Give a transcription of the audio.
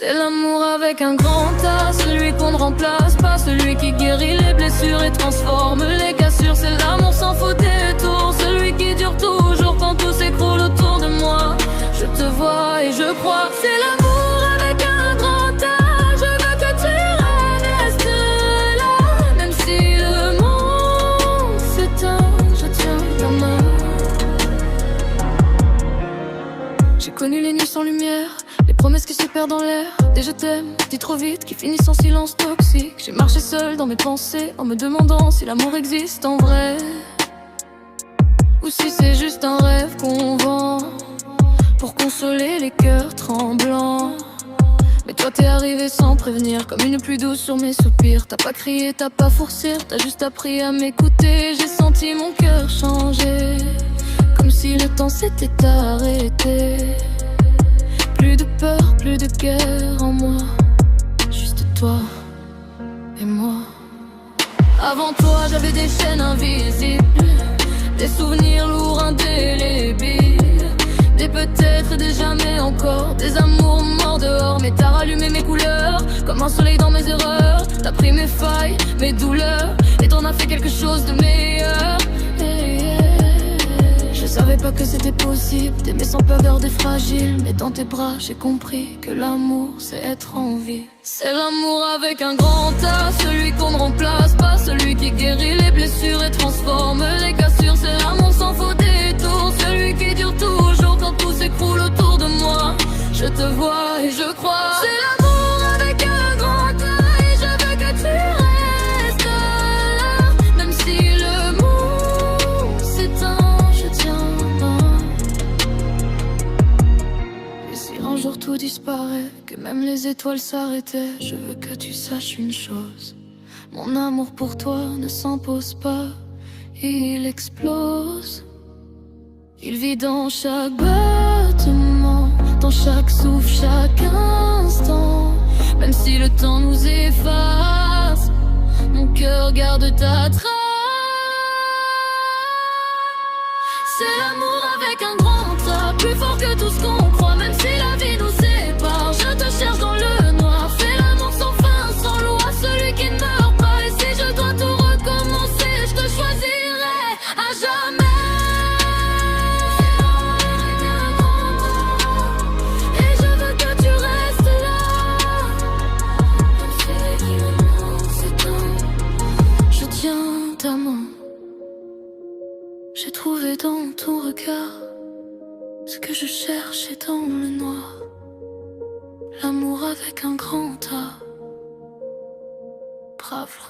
C'est l'amour avec un grand A, celui qu'on ne remplace pas, celui qui guérit les blessures et transforme les cassures. C'est l'amour sans faux détour, celui qui dure toujours quand tout s'écroule autour de moi. Je te vois et je crois. C'est l'amour avec un grand A, je veux que tu restes là. Même si le monde s'éteint, je tiens ta main. J'ai connu les nuits sans lumière, les promesses qui se perdent dans l'air, des je t'aime, dit trop vite, qui finissent en silence toxique. J'ai marché seul dans mes pensées, en me demandant si l'amour existe en vrai, ou si c'est juste un rêve qu'on vend pour consoler les cœurs tremblants. Mais toi t'es arrivé sans prévenir, comme une pluie douce sur mes soupirs. T'as pas crié, t'as pas forcé, t'as juste appris à m'écouter. J'ai senti mon cœur changer, comme si le temps s'était arrêté. Plus de peur, plus de guerre en moi, juste toi et moi. Avant toi j'avais des chaînes invisibles, des souvenirs lourds indélébiles, des peut-être et des jamais encore, des amours morts dehors. Mais t'as rallumé mes couleurs, comme un soleil dans mes erreurs. T'as pris mes failles, mes douleurs, et t'en as fait quelque chose de meilleur. Je savais pas que c'était possible d'aimer sans peur des fragiles, mais dans tes bras j'ai compris que l'amour c'est être en vie. C'est l'amour avec un grand A, celui qu'on ne remplace pas, celui qui guérit les blessures et transforme les cassures. C'est l'amour sans faux détour, celui qui dure toujours quand tout s'écroule autour de moi. Je te vois et je crois. C'est l'amour avec un grand A, et je veux que tu restes là. Même si le monde s'éteint, un jour tout disparaît, que même les étoiles s'arrêtaient. Je veux que tu saches une chose, mon amour pour toi ne s'impose pas, il explose. Il vit dans chaque battement, dans chaque souffle, chaque instant. Même si le temps nous efface, mon cœur garde ta trace. C'est l'amour avec un grand A, plus fort que tout ce qu'on croit. Même si la vie nous sépare, je te cherche dans le noir. Fais l'amour sans fin, sans loi, celui qui ne meurt pas. Et si je dois tout recommencer, je te choisirai à jamais. Et je veux que tu restes là. Même si le monde s'éteint, je tiens ta main. J'ai trouvé dans ton regard ce que je cherchais dans le noir, l'amour avec un grand A. Bravo.